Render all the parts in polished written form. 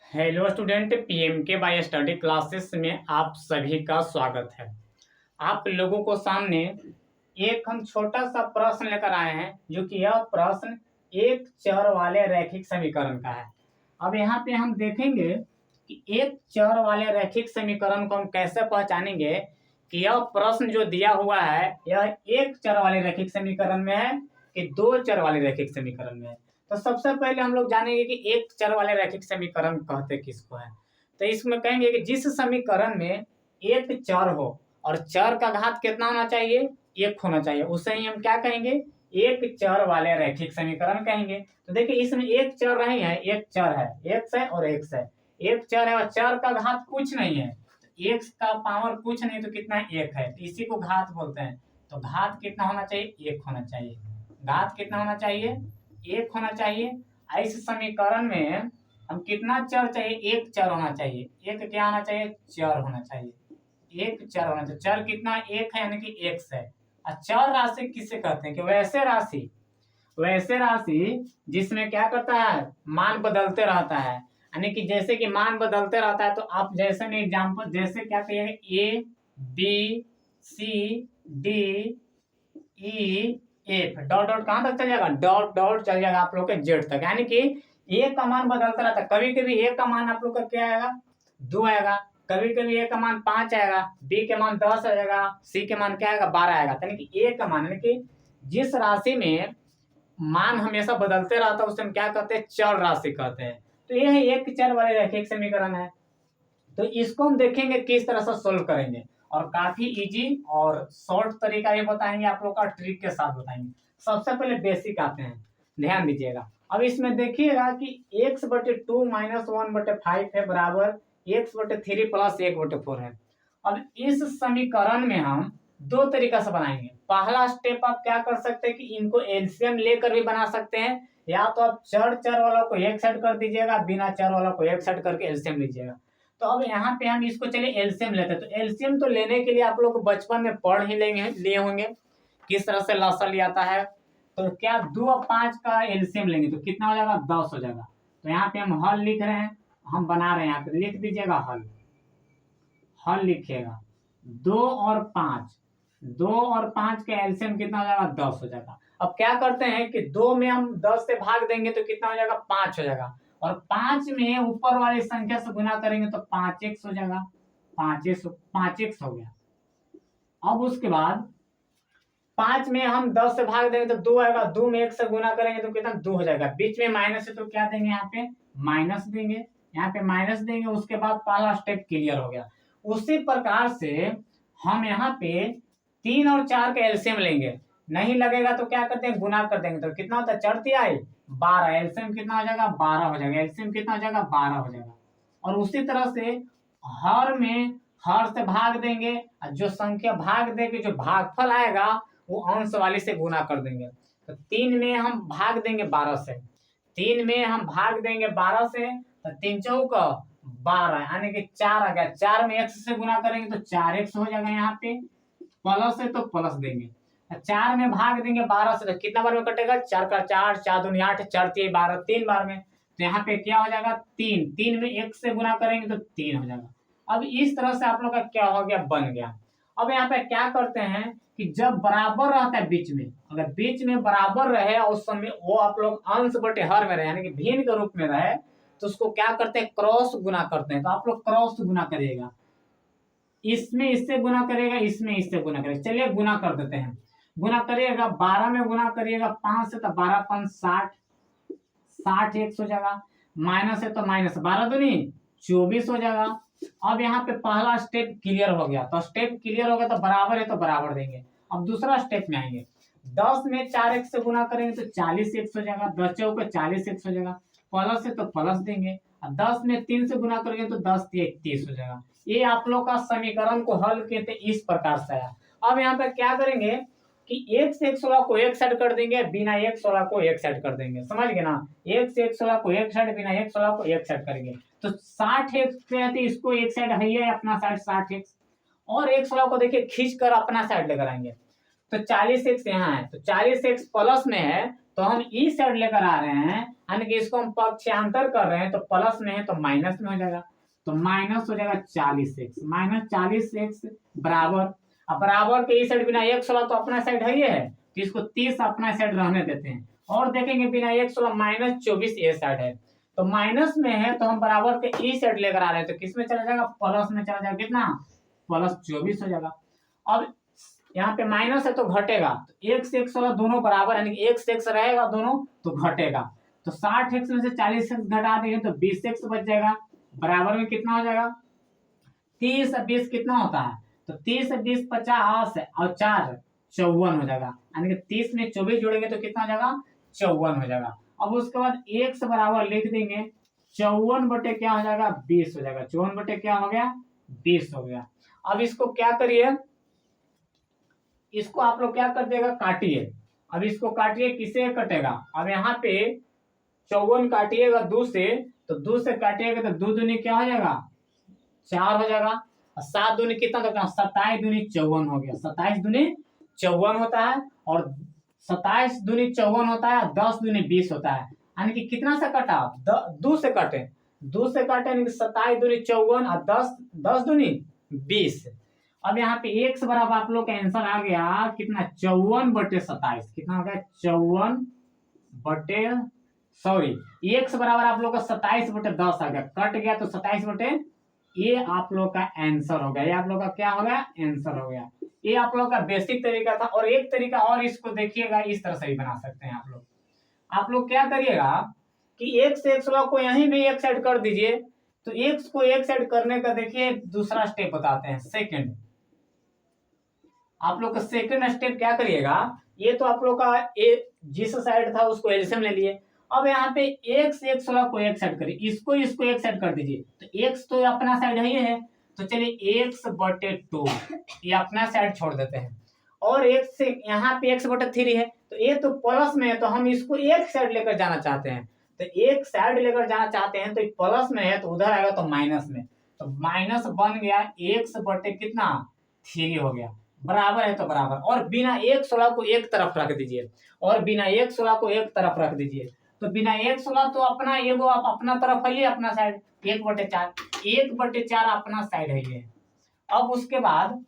Hello student, PMK bye study classes में आप सभी का स्वागत है। आप लोगों को सामने एक हम छोटा सा प्रश्न लेकर आए हैं, जो कि यह प्रश्न एक चर वाले रैखिक समीकरण का है। अब यहाँ पे हम देखेंगे कि एक चर वाले रैखिक समीकरण को हम कैसे पहचानेंगे कि यह प्रश्न जो दिया हुआ है यह एक चर वाले रैखिक समीकरण में है कि दो चर वाले रैखिक समीकरण में है। तो सबसे पहले हम लोग जानेंगे कि एक चर वाले रैखिक समीकरण कहते किसको है। तो इसमें कहेंगे कि जिस समीकरण में एक चर हो और चर का घात कितना होना चाहिए, एक होना चाहिए, उसे ही हम क्या कहेंगे, एक चर वाले रैखिक समीकरण कहेंगे। तो देखिए इसमें एक चर नहीं है, एक चर है, एक्स है और एक्स है। एक चर है और चर का घात कुछ नहीं है, तो एक्स का पावर कुछ नहीं तो कितना एक है, तो इसी को घात बोलते हैं। तो घात कितना होना चाहिए, एक होना चाहिए। घात कितना होना चाहिए, एक होना चाहिए। इस समीकरण में हम कितना चर चाहिए, एक चर होना चाहिए। एक क्या होना चाहिए, चर होना चाहिए। एक चर होना चाहिए। चर कितना, एक है, यानी कि एक्स है। और चर राशि किसे कहते हैं, कि वैसे राशि जिसमें क्या करता है, मान बदलते रहता है। यानी कि जैसे कि मान बदलते रहता है, तो आप जैसे में एग्जाम्पल, जैसे क्या कहिएगा, A B C D E F, dot dot कहां तक चल जाएगा, डॉट डॉट चल जाएगा आप लोग के जेड तक। यानी कि ए का मान बदलता रहता है। कभी कभी ए का मान आप लोग का क्या आएगा, 2 आएगा। कभी कभी ए का मान 5 आएगा, बी के मान 10 आएगा, सी के मान क्या आएगा, 12 आएगा। यानी कि ए का मान, यानी कि जिस राशि में मान हमेशा बदलते रहता है उसे हम क्या कहते हैं, चर राशि कहते हैं। तो यह एक चर वाले रैखिक समीकरण है। तो इसको हम देखेंगे किस तरह से सोल्व करेंगे, और काफी इजी और शॉर्ट तरीका ये बताएंगे आप लोग का, ट्रिक के साथ बताएंगे। सबसे पहले बेसिक आते हैं, ध्यान दीजिएगा। अब इसमें देखिएगा कि x/2 - 1/5 है बराबर x/3 + 1/4 है। अब इस समीकरण में हम दो तरीका से बनाएंगे। पहला स्टेप आप क्या कर सकते हैं कि इनको एलसीएम लेकर भी बना सकते हैं, या तो आप चर वाला को एक साइड कर दीजिएगा, बिना चर वाला को एक साइड करके एलसीएम लीजिएगा। तो अब यहाँ पे हम इसको चलिए एलसीएम लेते हैं। तो एलसीएम तो लेने के लिए आप लोग बचपन में पढ़ ही लिए होंगे किस तरह से लसा लिया आता है। तो क्या 2 और 5 का एलसीएम लेंगे तो कितना हो जाएगा, 10 हो जाएगा। तो यहाँ पे हम हल लिख रहे हैं, हम बना रहे हैं, यहाँ पे लिख दीजिएगा हल। हल लिखिएगा 2 और 5 का एलसीएम कितना हो जाएगा, 10 हो जाएगा। अब क्या करते हैं कि 2 में हम 10 से भाग देंगे तो कितना हो जाएगा, 5 हो जाएगा। और 5 में ऊपर वाली संख्या से गुना करेंगे तो 5x हो जाएगा। 5x हो गया। अब उसके बाद 5 में हम 10 से भाग देंगे तो 2 आएगा। 2 में 1 से गुना करेंगे तो कितना, 2 हो जाएगा। बीच में माइनस है तो क्या देंगे, यहाँ पे माइनस देंगे। यहाँ पे माइनस देंगे, उसके बाद पहला स्टेप क्लियर हो गया। उसी प्रकार से हम यहाँ पे 3 और 4 का एलसीएम लेंगे। नहीं लगेगा तो क्या करते हैं, गुना कर देंगे। तो कितना होता है, 4 × 12, एलसीएम कितना हो जाएगा, 12 हो जाएगा। एलसीएम कितना हो जाएगा, 12 हो जाएगा। और उसी तरह से हर में हर से भाग देंगे, जो संख्या भाग देके जो भागफल आएगा वो अंश वाली से गुना कर देंगे। तो 3 में हम भाग देंगे 12 से, 3 में हम भाग देंगे 12 से, तो 3 चौक 12, यानी कि 4 आ गया। 4 में x से गुना करेंगे तो 4x हो जाएगा। यहाँ पे प्लस है तो प्लस देंगे। 4 में भाग देंगे 12 से तो कितना बार में कटेगा, 4 का 4, 4 दूनी 8, 4 3 12, 3 बार में। तो यहाँ पे क्या हो जाएगा, 3। 3 में 1 से गुना करेंगे तो 3 हो जाएगा। अब इस तरह से आप लोग का क्या हो गया, बन गया। अब यहाँ पे क्या करते हैं कि जब बराबर रहता है बीच में, अगर बीच में बराबर रहे और उस समय वो आप लोग अंश बटे हर में रहे, यानी कि भिन्न के रूप में रहे, तो उसको क्या करते हैं, क्रॉस गुना करते हैं। तो आप लोग क्रॉस गुना करिएगा, इसमें इससे गुना करेगा, इसमें इससे गुना करेगा। चलिए गुना कर देते हैं। गुना करिएगा 12 में गुना करिएगा 5 से, तो 12 × 5 60, 60 x हो जाएगा। माइनस है तो माइनस, 12 दूनी 24 हो जाएगा। अब यहाँ पे पहला स्टेप क्लियर हो गया। तो स्टेप क्लियर हो गया तो बराबर है तो बराबर देंगे। अब दूसरा स्टेप में आएंगे, 10 में 4x से गुना करेंगे तो 40x हो जाएगा। 10 चौक 40x हो जाएगा। प्लस है तो प्लस देंगे। और 10 में 3 से गुना करेंगे तो 10 × 30 हो जाएगा। ये आप लोग का समीकरण को हल करते इस प्रकार से आया। अब यहाँ पे क्या करेंगे कि x 16 को एक साइड कर देंगे, बिना x 16 को एक साइड कर देंगे। समझ गए ना, x 16 को एक साइड, बिना x 16 को एक साइड करेंगे। तो 60x कहते हैं, इसको एक साइड है अपना साइड 60x, और x 16 को देखिए खींच कर अपना साइड लेकर आएंगे। तो 40x यहाँ है, तो 40x प्लस में है तो हम ई साइड लेकर आ रहे हैं, यानी कि इसको हम पक्षांतर कर रहे हैं, तो प्लस में है तो माइनस में हो जाएगा, तो माइनस हो जाएगा 40x, माइनस 40x बराबर, अब बराबर के ई साइड बिना x वाला तो अपना साइड है ही है, तो इसको 30 अपना साइड रहने देते हैं, और देखेंगे बिना x वाला माइनस 24 ए साइड है, तो माइनस में है तो हम बराबर के ई साइड लेकर आ रहे हैं, तो किस में चला जाएगा, प्लस में चला जाएगा, कितना प्लस 24 हो जाएगा। अब यहाँ पे माइनस है तो घटेगा, तो x x वाला दोनों बराबर, यानी कि x x रहेगा दोनों तो घटेगा, तो 60x में से 40x घटा देंगे तो 20x बच जाएगा, बराबर में कितना हो जाएगा, 30 और 20 कितना होता है, तो 30 और 20 50 है, और 4 54 हो जाएगा, यानी कि 30 में 24 जोड़ेंगे तो कितना हो जाएगा, 54 हो जाएगा। अब उसके बाद x बराबर लिख देंगे 54 बटे क्या हो जाएगा, 20 हो जाएगा, 54 बटे क्या हो गया, 20 हो गया। अब इसको क्या करिए, इसको आप लोग क्या कर देगा, काटिए, अब इसको काटिए, किसे कटेगा, अब यहाँ पे 54 काटिएगा 2 से, तो 2 से काटिएगा तो 2 दूनी क्या हो जाएगा, 4 हो जाएगा, और 7 दूनी कितना होता है, 27 दूनी 54 हो गया, 27 दूनी 54 होता है, और 27 दूनी 54 होता है, 10 दूनी 20 होता है, यानी कि कितना से कटा, 2 से काटे, 2 से काटे यानी कि 27 दूनी 54 और 10 दूनी 20। अब यहाँ पे x बराबर आप लोग का आंसर आ गया कितना, 54 बटे 27, कितना हो गया, 54 बटे सॉरी x बराबर आप लोग का 27 बटे 10 आ गया, कट गया तो 27 बटे, ये आप लोग का आंसर हो गया, ये आप लोग का क्या हो गया, आंसर हो गया। ये आप लोग का बेसिक तरीका था, और एक तरीका और इसको देखिएगा, इस तरह से भी बना सकते हैं आप लोग क्या करिएगा कि x को यहीं भी एक साइड कर दीजिए, तो x को एक साइड करने का देखिए दूसरा स्टेप बताते हैं, सेकंड, आप लोग का सेकंड स्टेप क्या करिएगा, ये तो आप लोग का जिस साइड था उसको एलसीएम ले लिए, अब यहाँ पे x वाला को एक साइड करिए, इसको एक साइड कर दीजिए, तो x तो अपना साइड ही है, तो चलिए x बटे 2 ये अपना साइड छोड़ देते हैं, और x से यहाँ पे x बटे 3 है, तो ये तो प्लस में है, तो हम इसको एक साइड लेकर जाना चाहते हैं, तो एक साइड लेकर जाना चाहते हैं, तो प्लस में है तो उधर आएगा तो माइनस में, तो माइनस बन गया x बटे कितना 3 हो गया, बराबर है तो बराबर, और बिना x वाला को एक तरफ रख दीजिए, और बिना x वाला को एक तरफ रख दीजिए, तो बिना x वाला तो अपना ये वो आप अपना तरफ है, अपना साइड 1/4 अपना साइड है ये। अब उसके बाद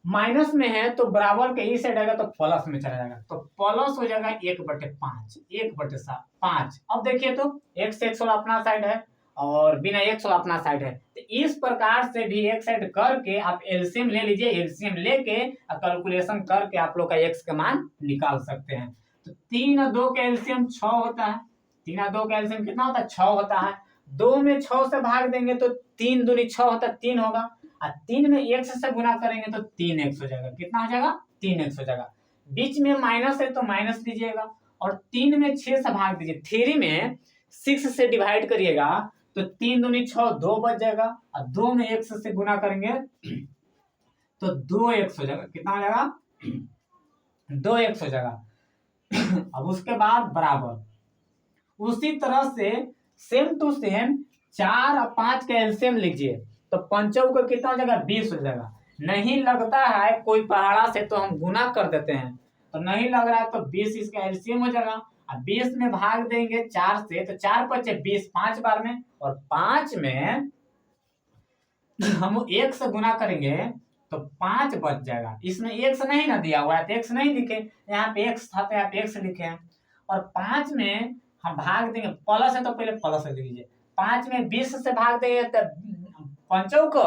माइनस में है तो बराबर के ही साइड आएगा तो प्लस में चला जाएगा, तो प्लस हो जाएगा 1/5, 1/5। अब देखिए तो x वाला अपना साइड है और बिना x वाला अपना साइड है, तो इस प्रकार से भी एक साइड करके आप एलसीएम ले लीजिए, एलसीएम लेके कैलकुलेशन करके आप लोग का x का मान निकाल सकते हैं। तो 3 और 2 का एलसीएम 6 होता है, 3 और 2 का एलसीएम कितना होता है, 6 होता है, 2 में 6 से भाग देंगे तो 3 दूनी 6 होता है, 3 होगा, और 3 में x से गुना करेंगे तो 3x हो जाएगा, कितना हो जाएगा, 3x हो जाएगा, बीच में माइनस है तो माइनस दीजिएगा, और 3 में 6 से भाग दीजिए, 3 में 6 से डिवाइड करिएगा तो 3 दूनी 6 2 बच जाएगा, और 2 में x से गुना करेंगे तो 2x हो जाएगा, कितना हो जाएगा, 2x हो जाएगा। अब उसके बाद बराबर उसी तरह से सेम टू सेम 4 और 5 का एलसीएम लीजिए, तो पंचों का कितना हो जाएगा, 20 हो जाएगा, नहीं लगता है कोई पहाड़ा से तो हम गुना कर देते हैं, तो नहीं लग रहा है तो 20 इसका एलसीएम हो जाएगा, और 20 में भाग देंगे 4 से तो 4 बचे 20 5 बार में, और 5 में हम 1 से गुना करेंगे तो 5 बच जाएगा, इसमें x नहीं ना दिया हुआ है तो x नहीं लिखे, यहाँ पे x था तो यहाँ पे x लिखे हैं, और 5 में हम भाग देंगे, प्लस है तो पहले प्लस लिख लीजिए, 5 में 20 से भाग देंगे तो पंचों को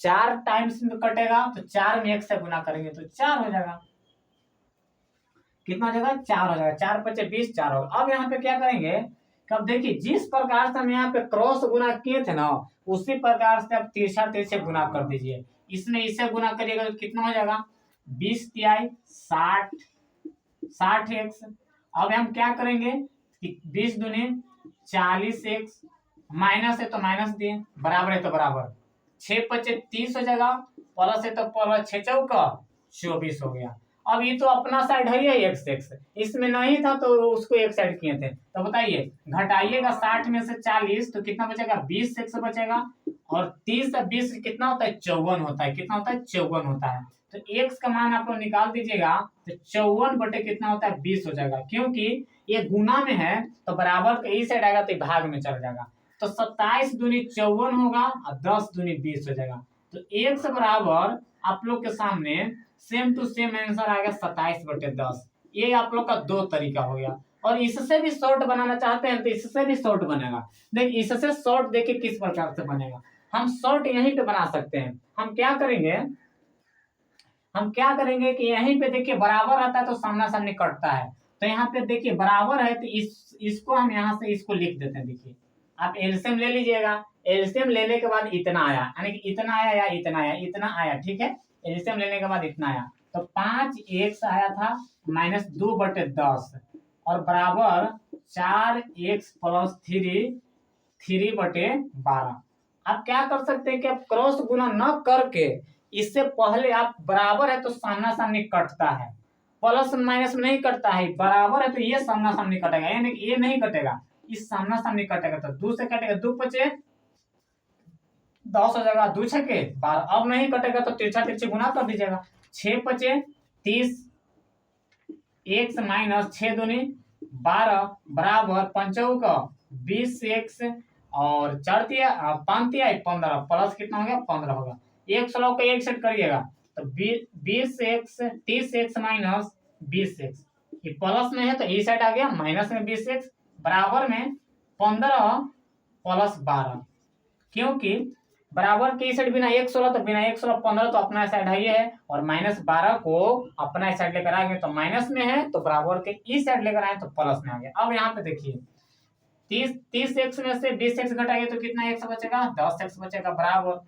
4 टाइम्स में कटेगा, तो 4 में 1 से गुना करेंगे तो 4 हो जाएगा, कितना हो जाएगा, 4 हो जाएगा, 4 बचे 20 4 होगा। अब यहाँ पे क्या करेंगे, अब देखिए जिस प्रकार से हम यहाँ पे क्रॉस गुना किए थे ना, उसी प्रकार से आप तिरछा तिरछे गुना कर दीजिए, इसमें इसे गुना करिएगा तो कितना हो जाएगा, 20 तिहाई 60x। अब हम क्या करेंगे कि 20 दूनी 40x, माइनस है तो माइनस दिए, बराबर है तो बराबर, 6 बचे 30 हो जाएगा, प्लस है तो प्लस, 6 चौका 24 हो गया। अब ये तो अपना साइड है ही x, इसमें नहीं था तो उसको एक साइड किए थे, तो बताइए घटाइएगा 60 में से 40 तो कितना बचेगा, 20x बचेगा, और 30 और 20 कितना होता है 54 होता है। कितना होता है 54 होता है। तो x का मान आप लोग निकाल दीजिएगा तो 54 बटे कितना होता है 20 हो जाएगा। क्योंकि ये गुना में है तो बराबर का ई साइड आएगा तो भाग में चल जाएगा। तो 27 दूनी 54 होगा और 10 दूनी 20 हो जाएगा। तो x बराबर आप लोग के सामने सेम टू सेम आंसर आ गया 27 बटे 10। ये आप लोग का दो तरीका हो गया। और इससे भी शॉर्ट बनाना चाहते हैं तो इससे भी शॉर्ट बनेगा। देख इससे शॉर्ट देखिए किस प्रकार से बनेगा। हम शॉर्ट यहीं पे बना सकते हैं। हम क्या करेंगे कि यहीं पे देखिए बराबर आता है तो सामना सामने कटता है। तो यहाँ पे देखिए बराबर है तो इसको हम यहाँ से इसको लिख देते हैं। देखिए आप एलसीएम ले लीजिएगा। एलसीएम लेने के बाद इतना आया यानी कि इतना आया या इतना आया, इतना आया, ठीक है। एलसीएम लेने के बाद इतना आया तो 5x आया था माइनस 2 बटे 10 और बराबर 4x प्लस 3 बटे 12। आप क्या कर सकते हैं कि आप क्रॉस गुना न करके इससे पहले आप बराबर है तो सामना सामने कटता है, प्लस माइनस में नहीं कटता है। बराबर है तो ये सामना सामने कटेगा यानी कि ये नहीं कटेगा, इस सामना सामने कटेगा। तो 2 से कटेगा 2 पचे 10 हो जाएगा, 2 छके 12। अब नहीं कटेगा तो तिरछा तिरछी गुना कर दीजिएगा। 6 पचे 30 x माइनस 6 दूनी 12 बराबर 5 का 20x और 4 तिया 5 तिया 15 प्लस कितना हो गया 15 होगा। 100 का एक सेट करिएगा तो 20x 30x माइनस 20x ये प्लस में है तो ई साइड आ गया माइनस में 20x बराबर में 15 प्लस 12। क्योंकि बराबर के साइड बिना 116 तो बिना 116 15 तो अपना साइड है और माइनस 12 को अपना साइड लेकर आएंगे तो माइनस में है तो बराबर के ई साइड लेकर आए तो प्लस में आ गया। अब यहाँ पे देखिए 30x में से 20x घटाएंगे तो कितना x बचेगा 10x बचेगा बराबर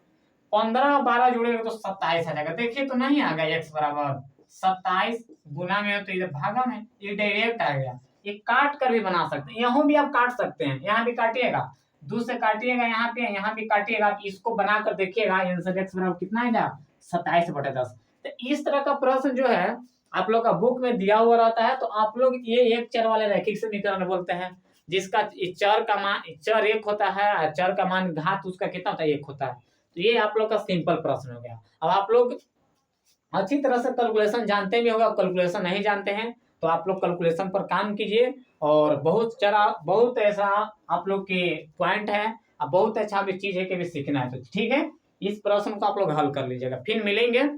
15 12 जोड़ेंगे तो 27 आ जाएगा। देखिए तो नहीं आ गया x बराबर 27 गुना में तो इधर भागा में ये डायरेक्ट आ गया। ये काट कर भी बना सकते हैं, यहाँ भी आप काट सकते हैं, यहाँ भी काटिएगा 2 से काटिएगा, यहाँ भी काटिएगा। आप इसको बनाकर देखिएगा आंसर x बराबर कितना आएगा 27 बटे 10। तो इस तरह का प्रश्न जो है आप लोग का बुक में दिया हुआ रहता है। तो आप लोग ये एक चर वाले रैखिक समीकरण बोलते हैं जिसका चर का मान चर 1 होता है, चर का मान घात उसका कितना होता है 1 होता है। तो ये आप लोग का सिंपल प्रश्न हो गया। अब आप लोग अच्छी तरह से कैलकुलेशन जानते भी होगा, कैलकुलेशन नहीं जानते हैं तो आप लोग कैलकुलेशन पर काम कीजिए। और बहुत ऐसा आप लोग के पॉइंट है, अब बहुत अच्छा भी चीज है कि भी सीखना है। तो ठीक है, इस प्रश्न को आप लोग हल कर लीजिएगा। फिर मिलेंगे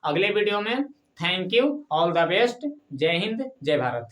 अगले वीडियो में। Thank you, all the best, जय हिंद, जय भारत।